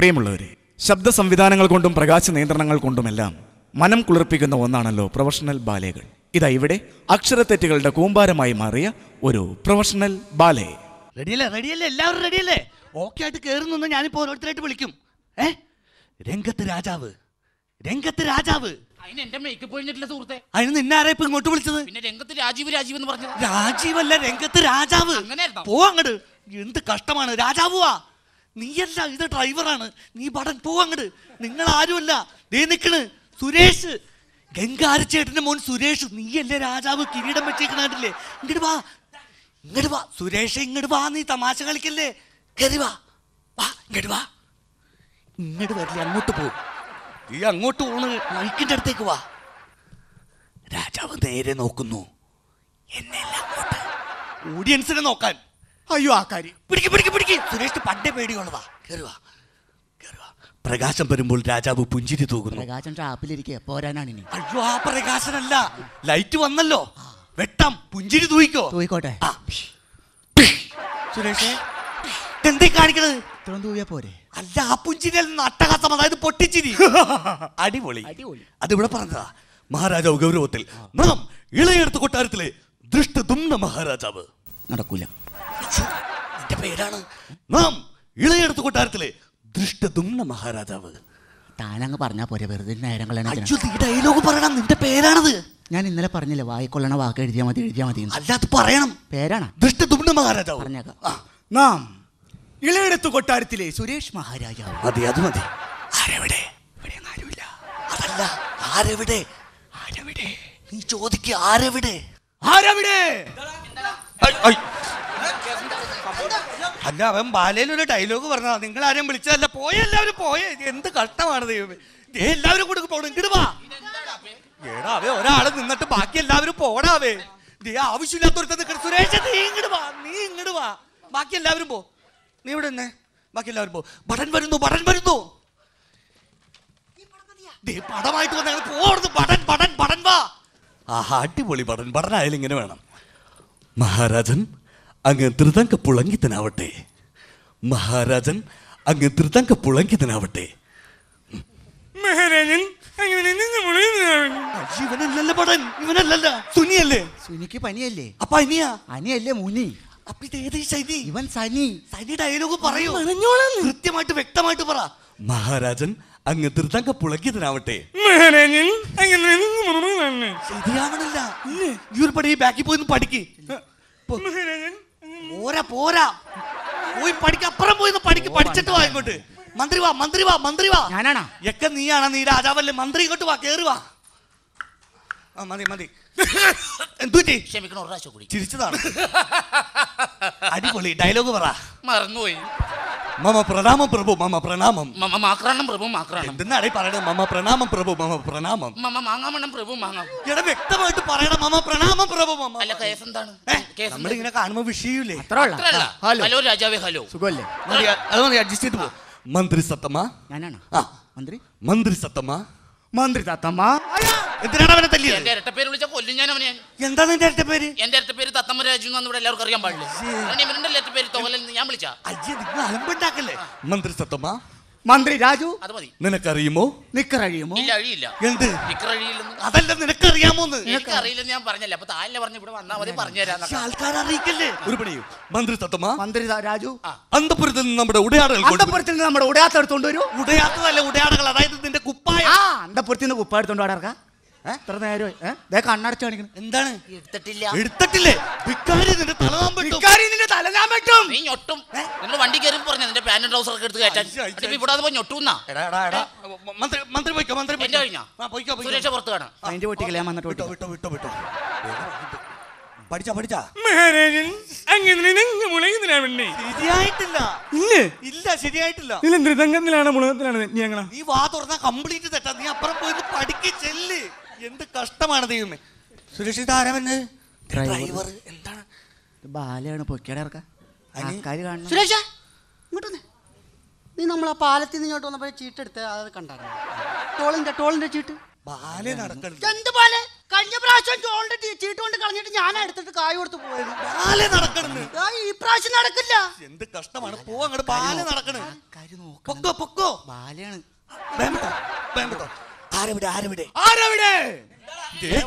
പ്രിയമുള്ളവരെ, ശബ്ദ സംവിധാനങ്ങൾ കൊണ്ടും പ്രകാശ നിയന്ത്രണങ്ങൾ കൊണ്ടുമെല്ലാം മനം കുളിർപ്പിക്കുന്ന ഒന്നാണല്ലോ പ്രൊഫഷണൽ ബാലേകൾ. ഇതാ ഇവിടെ അക്ഷരത്തെറ്റുകളുടെ കൂമ്പാരമായി മാറിയ ഒരു പ്രൊഫഷണൽ ബാലേ. റെഡിയല്ലേ? റെഡിയല്ലേ? എല്ലാവരും റെഡിയല്ലേ? ഓക്കെ ആയിട്ട് കയറുന്നു. ഞാനിപ്പോ ഓരോരുത്തരായിട്ട് വിളിക്കും. രംഗത്ത് രാജാവ്, രംഗത്ത് രാജാവ്. അതിന് എന്റെ മേക്കപ്പ് കഴിഞ്ഞിട്ടില്ല സുഹൃത്തെ. അതിന് നിന്നാരാ ഇപ്പൊ ഇങ്ങോട്ട് വിളിച്ചത്? പിന്നെ രംഗത്ത് രാജീവ് രാജീവ് എന്ന് പറഞ്ഞത്. രാജീവല്ല, രംഗത്ത് രാജാവ്. പോ അങ്ങട്. എന്ത് കഷ്ടമാണ്. രാജാവുവാ നീയല്ല, ഇത് ഡ്രൈവറാണ്. നീ ബടൻ പോ അങ്ങട്. നിങ്ങൾ ആരുമല്ല. ദേ നിക്കണ് സുരേഷ്, ഗംഗാരച്ചേട്ടന്റെ മോൻ സുരേഷ്. നീയല്ലേ രാജാവ്? കിരീടം വെച്ചേക്കണില്ലേ? ഇങ്ങോട്ട് വാ, ഇങ്ങോട്ട് വാ സുരേഷ്, ഇങ്ങോട്ട് വാ. നീ തമാശ കളിക്കല്ലേ? കയറി വാ, വാ ഇങ്ങോട്ട് വാ. ഇങ്ങോട്ട് വരില്ലേ? അങ്ങോട്ട് പോ. നീ അങ്ങോട്ട് പോണ് മൈക്കിന്റെ അടുത്തേക്ക് വാ. രാജാവ് നേരെ നോക്കുന്നു, എന്നെ അങ്ങോട്ട്, ഓഡിയൻസിനെ നോക്കാൻ. അയ്യോ ആ കാര്യം പിടിക്ക് പിടിക്ക് പിടിക്ക്. സുരേഷ് പണ്ടേ പേടിയുള്ളതാ. കയറുവാ, കയറുവാ. പ്രകാശം വരുമ്പോൾ രാജാവ് പുഞ്ചിരി തൂകുന്നു. പ്രകാശം ട്രാപ്പിലിരിക്കുക, പോരാനാണ് ഇനി. അയ്യോ ആ പ്രകാശനല്ല, ലൈറ്റ് വന്നല്ലോ. വെട്ടം, പുഞ്ചിരി തൂയിക്കോ. തൂയിക്കോട്ടെ. സുരേഷേ എന്തേ കാണിക്കണത്? ഇത്രയും തൂവിയാ പോരെ? അല്ല, ആ പുഞ്ചിരിയിൽ നിന്ന് അട്ടഹാസം, അതായത് പൊട്ടിച്ചിരി. അടിപൊളി. അതിവിടെ പറഞ്ഞതാ. മഹാരാജാവ് ഗൗരവത്തിൽ, നാം ഇളയെടുത്ത കൊട്ടാരത്തിലെ ദൃഷ്ടദുമ്ന മഹാരാജാവ്. നടക്കൂല. എന്റെ പേരാണ്. നാം ഇളയെടുത്ത കൊട്ടാരത്തിലെ ദൃഷ്ടദുമ്ന മഹാരാജാവ്. താനങ്ങ് പറഞ്ഞാ പോരെ, വെറുതെ നേരം കളയണ. അയ്യോ, നീ ഡയലോഗ് പറയണം. നിന്റെ പേരാണത്. ഞാൻ ഇന്നലെ പറഞ്ഞില്ലേ, വായിക്കൊള്ളണ വാക്ക് എഴുതിയാ മതി, എഴുതിയാ മതി. അല്ലാതെ പറയണം. പേരാണ് ദൃഷ്ടദുമ്ന മഹാരാജാവ്. പറഞ്ഞേക്കാം. നാം ഇളയെടുത്തു കൊട്ടാരത്തിലെ സുരേഷ് മഹാരാജാവ്. മതി, അത് മതി. ആരെവിടെ? ഇവിടെ ആരുമില്ല. അതല്ല, ആരെവിടെ? ആരെവിടെ? നീ ചോദിക്ക, ആരെവിടെ? ആരെവിടെ? അല്ല, അവൻ ബാലയിലൊരു ഡയലോഗ് പറഞ്ഞതാ. നിങ്ങൾ ആരെയും വിളിച്ചതല്ല. പോയ എല്ലാവരും പോയേ. എന്ത് കഷ്ടമാണ് ദൈവമേ. എല്ലാവരും കൂടെ പോകണം. ഇങ്ങോട്ട് വാ. ഏടാവേ, ഒരാള് നിന്നിട്ട് ബാക്കി എല്ലാവരും പോടാവേ. ആവശ്യമില്ലാത്തൊരുത്ത നിൽക്കണം. സുരേഷ് നീ ഇങ്ങോട്ട് വാ, നീ ഇങ്ങോട്ട് വാ. ബാക്കി എല്ലാവരും പോ. നീ ഇവിടെ തന്നെ. ബാക്കി എല്ലാവരും പോ. ബടൻ വരുന്നു, ബടൻ വരുന്നു. പടമായിട്ട് വന്ന പോടുന്നു. ബടൻ ബടൻ ബടൻ വാ. ആഹാ, അടിപൊളി ബടൻ. ബടനായാലും ഇങ്ങനെ വേണം. മഹാരാജൻ അങ്ങ് ധൃതങ്ക പുളങ്കിതനാവട്ടെ. മഹാരാജൻ അങ്ങ് ധൃതങ്ക പുളങ്കിതനാവട്ടെ. ഇവനല്ലല്ല ബടൻ, ഇവനല്ലല്ല. സുനിയല്ലേ? സുനിക്ക് പനിയല്ലേ? അപ്പൊ അനിയാ? അനിയല്ലേ മുനി. അപ്പൊ ഇതേത് ശനി? ഇവൻ സനി. സനി ഡയലോഗ് പറയൂ. കൃത്യമായിട്ട് വ്യക്തമായിട്ട് പറ. മഹാരാജൻ അങ്ങ് ധൃതങ്ക പുളങ്കിതനാവട്ടെ. ശരിയാവണില്ല. ഈ ഒരു പടി ബാക്കിൽ പോയി പഠിക്ക്. പോരാ പോരാ, പോയി പഠിക്ക. അപ്പുറം പോയി പഠിക്ക്. പഠിച്ചിട്ട് വാ ഇങ്ങോട്ട്. മന്ത്രി വാ, മന്ത്രി വാ, മന്ത്രി വാ. ഞാനാണോ? ഒക്കെ നീയാണ്. നീ രാജാവല്ലേ. മന്ത്രി ഇങ്ങോട്ട് വാ, കേറി വാ. ആ മതി മതി. എന്തുപറ്റി? ക്ഷമിക്കണം, ഒരു പ്രാവശ്യം കൂടി. ചിരിച്ചതാണ്. അടിപൊളി ഡയലോഗ് പറ. മറന്നുപോയി. മമ പ്രണാമം പ്രഭു, മമ പ്രണാമം. മമ മാക്രാണം പ്രഭു മാക്രാണം. എന്തിനാണ് പറയണത്? മമ പ്രണാമം പ്രഭു, മമ പ്രണാമം. മമ മാങ്ങാമണം പ്രഭു മാങ്ങാം. എടാ വ്യക്തമായിട്ട് പറയണം. മമ പ്രണാമം പ്രഭു. മമ. അല്ല, കേസ് എന്താണ്? നമ്മളിങ്ങനെ കാണുമ്പോ വിഷയൂലേ? അത്രല്ല. ഹലോ രാജാവേ, ഹലോ. സുഖല്ലേ? അത് മതി, അഡ്ജസ്റ്റ് ചെയ്ത് പോ. മന്ത്രി സത്തമ്മ. ഞാനാണ് മന്ത്രി. മന്ത്രി സത്തമ്മ. മന്ത്രി തത്തമ്മ. എന്തിനാണ് അവനെ തല്ലിയത്? എന്റെ ഇരട്ടപ്പേര് വിളിച്ച കൊല്ലും ഞാൻ അവനെ. എന്താ നിന്റെ ഇരട്ട പേര്? എന്റെ ഇരട്ടപ്പേര് തത്തമ്മ രാജു എന്നാണ് ഇവിടെ എല്ലാവർക്കും അറിയാൻ പാടില്ല. ഇവരുടെ ഇരട്ടപ്പേര് തോകലൻ ഞാൻ വിളിച്ച. അയ്യ, നിങ്ങൾ അലമ്പുണ്ടാക്കല്ലേ. മന്ത്രി സത്തമ്മ. മന്ത്രി രാജു. അത് മതി. നിനക്കറിയുമോ? നിക്കറഴിയുമോ? ഇല്ല, അഴിയില്ല. എന്ത്? നിക്കറഴിയില്ലെന്ന്. അതല്ല, നിനക്കറിയാമോന്ന്. എനിക്ക് അറിയില്ലെന്ന് ഞാൻ പറഞ്ഞല്ലേ. അപ്പൊ താഴെ പറഞ്ഞ് ഇവിടെ വന്നാൽ മതി, പറഞ്ഞുതരാം. ആൾക്കാരെ അറിയിക്കല്ലേ. ഒരു പണിയും. മന്ത്രി സത്തമ്മ. മന്ത്രി രാജു. അന്തപുരത്തിൽ നിന്ന് നമ്മുടെ ഉടയാടകൾ. അന്തപുരത്തിൽ നിന്ന് നമ്മുടെ ഉടയാത്ത എടുത്തോണ്ട് വരൂ. ഉടയാത്തതല്ല, ഉടയാടകൾ. അതായത് നിന്റെ കുപ്പായ. അന്തപുരത്തിൽ നിന്ന് കുപ്പ എടുത്തോണ്ട് വാടക. എത്ര നേരം കണ്ണടച്ച് കാണിക്കണം. എന്താണ്? എടുത്തിട്ടില്ല. എടുത്തിട്ടില്ലേ? ഭിക്കാരി നിന്റെ തലനാമ്പെട്ടും. നിന്റെ തലനാമ്പെട്ടും. നീ ഞൊട്ടും. നിങ്ങൾ വണ്ടി കയറി പറഞ്ഞ നിന്റെ പാന്റും ട്രൗസർ ഒക്കെ എടുത്ത് കയറ്റാൻ. ഇവിടെ പോയി ഞൊട്ടുന്നാ. മന്ത്രി പോയിക്കോ. മന്ത്രി എന്റെ കഴിഞ്ഞാ സുരേഷ പുറത്ത് കാണാം. അതിന്റെ പൊട്ടിക്കല ഞാൻ വന്നിട്ട് വിട്ടോ വിട്ടോ വിട്ടോ വിട്ടോ. പഠിച്ചാ പഠിച്ചാ? മഹാരാജൻ അങ്ങനെ മുളകുന്നതിനാണ്. ശരിയായിട്ടില്ല. ഇല്ല ഇല്ല, ശരിയായിട്ടില്ല. ഇല്ല, ധൃതങ്കത്തിലാണ് മുളകത്തിലാണ് ഞങ്ങളാ. നീ വാ തുറന്നാ കംപ്ലീറ്റ് തെറ്റാ. നീ അപ്പുറം പോയി പഠിക്ക് ചെല്ല്. എന്ത് കഷ്ടമാണ് ദൈവമേ. സുരക്ഷിത ആരാവന്? ഡ്രൈവർ. എന്താണ്? ബാലയാണ് പൊക്കിയാടെ ഇറക്കാം. കാണണം. സുരേഷ ഇങ്ങോട്ട് വന്നേ. നീ നമ്മൾ ആ പാലത്തിൽ നിന്ന് ഇങ്ങോട്ട് വന്നപ്പോൾ ചീട്ടെടുത്ത് അത് കണ്ടായിരുന്നു. ടോളിന്റെ ചീട്ട്. ബാലെ നടക്കണം. എന്ത് ബാലെ? കഴിഞ്ഞ പ്രാവശ്യം ചോളിന്റെ ചീട്ട് കൊണ്ട് കളഞ്ഞിട്ട് ഞാൻ എടുത്തിട്ട് കായ് കൊടുത്ത് പോയത്. ബാല നടക്കണെന്ന് ഈ പ്രാവശ്യം നടക്കില്ല. എന്ത് കഷ്ടമാണ്. പോ അങ്ങോട്ട്. ബാല നടക്കണ്. പൊക്കോ പൊക്കോ. ബാലയാണ്.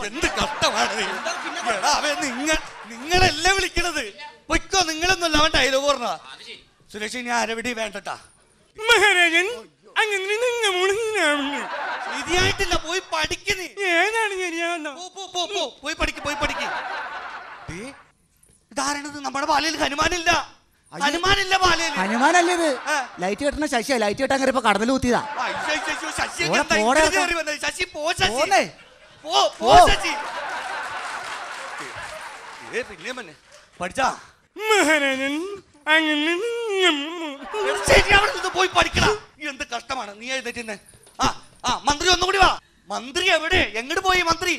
എന്ത് കഷ്ടമാണ്. നിങ്ങളെല്ലാം വിളിക്കണത്. പൊയ്ക്കോ. നിങ്ങളൊന്നുമല്ല. അവൻ ഡയലോഗ് പറഞ്ഞ. സുരേഷ് ഇനി ആരവിടെ വേണ്ടട്ടാ. മഹാരാജൻ അങ്ങനെ ശരിയായിട്ടില്ല. പോയി പഠിക്കുന്നേ. ഏതാണ് ശരിയാവുന്ന? പോയി പഠിക്ക്. ഇതാരണത്? നമ്മുടെ ബാലയിൽ ഹനുമാനില്ല. ഹനുമാനില്ല ബാലയിൽ. ഹനുമാനല്ലേ ഇത്? ലൈറ്റ് കെട്ടണ ശശിയാ. ലൈറ്റ് കെട്ടാൻ കയറിയപ്പോ കടലിൽ കുത്തിയതാ. ശശി പോ. ശശി പോ. ശശി പഠിച്ചാ മഹാരാജൻ അങ്ങനെ പോയി പഠിക്കണം. എന്ത് കഷ്ടമാണ്. നീ എഴുന്നേറ്റ്. മന്ത്രി ഒന്നുകൂടി വാ. മന്ത്രി എവിടെ? എങ്ങോട്ട് പോയി മന്ത്രി?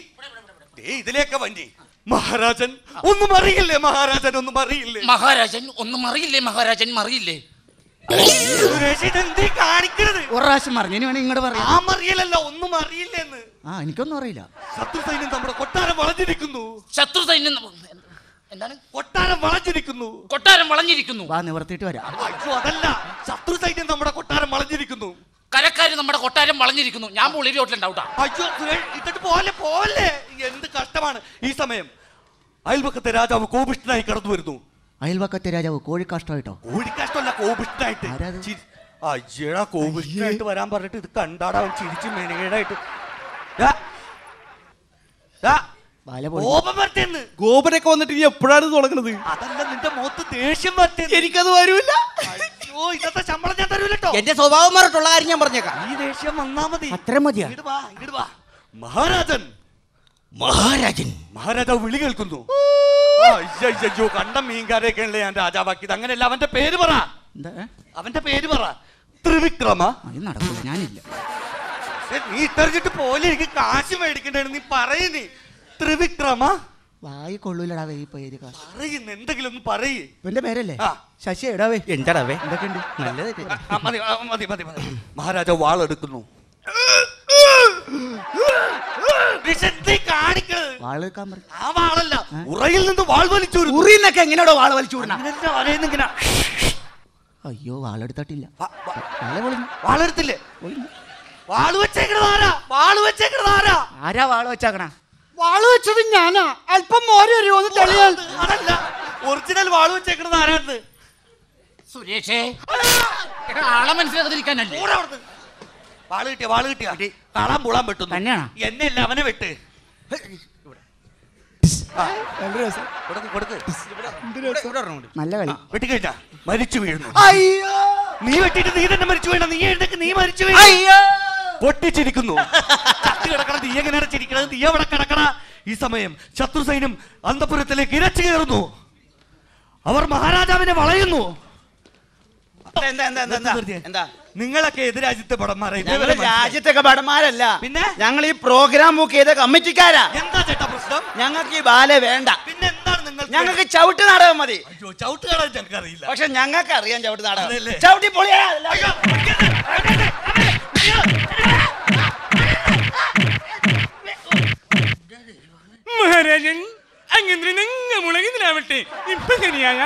ഇതിലേക്ക് വണ്ടി. മഹാരാജൻ ഒന്നും അറിയില്ലേ? മഹാരാജൻ ഒന്നും അറിയില്ലേ? എന്തേ കാണിക്കണത്? ഒരു പ്രാവശ്യം പറഞ്ഞു. ഇനി വേണേ ഇങ്ങോട്ട് പറയാം. അറിയില്ലല്ലോ. ഒന്നും അറിയില്ലെന്ന്. എനിക്കൊന്നും അറിയില്ല. ശത്രു സൈന്യം നമ്മുടെ കൊട്ടാരം വളഞ്ഞിരിക്കുന്നു. എന്താണ്? കൊട്ടാരം വളഞ്ഞിരിക്കുന്നു. വാ നിവർത്തിയിട്ട് വരാം. അയ്യോ അതല്ല. ശത്രു സൈന്യം നമ്മുടെ കൊട്ടാരം വളഞ്ഞിരിക്കുന്നു. കരക്കാര് നമ്മുടെ കൊട്ടാരം വളഞ്ഞിരിക്കുന്നു. ഞാൻ പുള്ളി വീട്ടിലുണ്ടാവട്ടാ. അയ്യോ ഇട്ടിട്ട് പോവല്ലേ. എന്ത് കഷ്ടമാണ്. ഈ സമയം അയൽപക്കത്തെ രാജാവ് കോപിഷ്ഠനായി കടന്നു വരുന്നു. അയൽവക്കത്തെ രാജാവ് കോഴിക്കാഷ്ടമായിട്ടോ? കോഴിക്കാഷ്ടമല്ല, കോപിഷ്ഠനായിട്ട്. അയ്യടാ, കോപിഷ്ഠനായിട്ട് വരാൻ പറഞ്ഞിട്ട് ഇത് കണ്ടാടാ ചിരിച്ച് മെനകേടായിട്ട്. ഗോപനൊക്കെ വന്നിട്ട് ഇനി എപ്പോഴാണ് തുടങ്ങുന്നത്? അതല്ല, നിന്റെ മുഖത്ത് ദേഷ്യം വരട്ടെ. എനിക്കത് വരൂല്ല. അയ്യോ, ഇന്നത്തെ ശമ്പളം ഞാൻ തരൂലട്ടോ. എന്റെ സ്വഭാവം മാറിട്ടുള്ള കാര്യം ഞാൻ പറഞ്ഞേക്കാം. ഈ ദേഷ്യം വന്നാ മതി. അത്ര മതിയാ? ഇങ്ങട് വാ. മഹാരാജാവ് വിളി കേൾക്കുന്നു. അയ്യോ, കണ്ട മീൻകാരെയൊക്കെയല്ലേ ഞാൻ രാജാവാക്കിയത്. അങ്ങനെയല്ല, അവന്റെ പേര് പറ. ത്രിവിക്രമ. നടക്കൂല, ഞാനില്ല. നീ ഇട്ടറിഞ്ഞിട്ട് പോലെ എനിക്ക് കാശ് മേടിക്കണ്ടേ. നീ പറയുന്നേ. ത്രിവിക്രമ. വായി കൊള്ളൂലടാ ഈ പേര്. പറയുന്നു, എന്തെങ്കിലും ഒന്ന് പറയേ. എന്റെ പേരല്ലേ? ശശി എടാവേ. എന്താടാവേ? എന്തൊക്കെയുണ്ട്? നല്ലത്. മതി. മഹാരാജാവ് വാളെടുക്കുന്നു. ആ വാളല്ല, ഉറയിൽ നിന്ന് വാൾ വലിച്ചു. ഉറിന്നൊക്കെ എങ്ങനെയാണോ വാള് വലിച്ചു? അയ്യോ, വാളെടുത്തിട്ടില്ല. വാളെടുത്തില്ലേ? വാള് വെച്ചേക്കണതാരാ? ആരാ വാള് വെച്ചാക്കണ? വാള് വെച്ചത് ഞാനാ. അല്പം മോര് വരുമോന്ന് തെളിയാൻ. അതല്ല, ഒറിജിനൽ വാള് വെച്ചേക്കണത് ആരാണ്? സുരേഷേ, ആളെ മനസ്സിലാക്കാതിരിക്കാനല്ലേ? വാള് കിട്ടിയ കാണാൻ പൂളാൻ പറ്റും. തന്നെയാണോ? എന്നെയല്ല, അവനെ വെട്ട്. നല്ല കളി. വെട്ടിക്കഴിഞ്ഞാ മരിച്ചു വീഴുന്നു. അയ്യോ, നീ വെട്ടിട്ട് നീ തന്നെ മരിച്ചു വീണ. നീ എഴുന്നേക്ക്, നീ മരിച്ചു വീണ. പൊട്ടിച്ചിരിക്കുന്നു. ചത്തി കിടക്കണ നീ എങ്ങനെയാണ് ചിരിക്കണത്? നീ എവിടെ കിടക്കണ? ഈ സമയം ശത്രു സൈന്യം അന്തപുരത്തിലേക്ക് ഇരച്ചു കയറുന്നു. അവർ മഹാരാജാവിനെ വളയുന്നു. നിങ്ങളൊക്കെ ഏത് രാജ്യത്തെ ഭടന്മാരാ? രാജ്യത്തൊക്കെ ഭടന്മാരല്ല, പിന്നെ ഞങ്ങൾ ഈ പ്രോഗ്രാം ബുക്ക് ചെയ്ത കമ്മിറ്റിക്കാരാ. എന്താ ചേട്ടാ പ്രശ്നം? ഞങ്ങൾക്ക് ഈ ബാല വേണ്ട. പിന്നെ എന്താണ് നിങ്ങൾ? ഞങ്ങൾക്ക് ചവിട്ട് നാടകം മതി. അയ്യോ, ചവിട്ട് കാണാൻ ഞങ്ങൾക്ക് അറിയില്ല. പക്ഷെ ഞങ്ങൾക്ക് അറിയാം ചവിട്ട് നാടകം. അതല്ലേ? ചവിട്ടി പൊളിയാ. മഹാരാജൻ അങ്ങനെ മുളകിലാവട്ടെ. ഇപ്പൊ ശരിയായ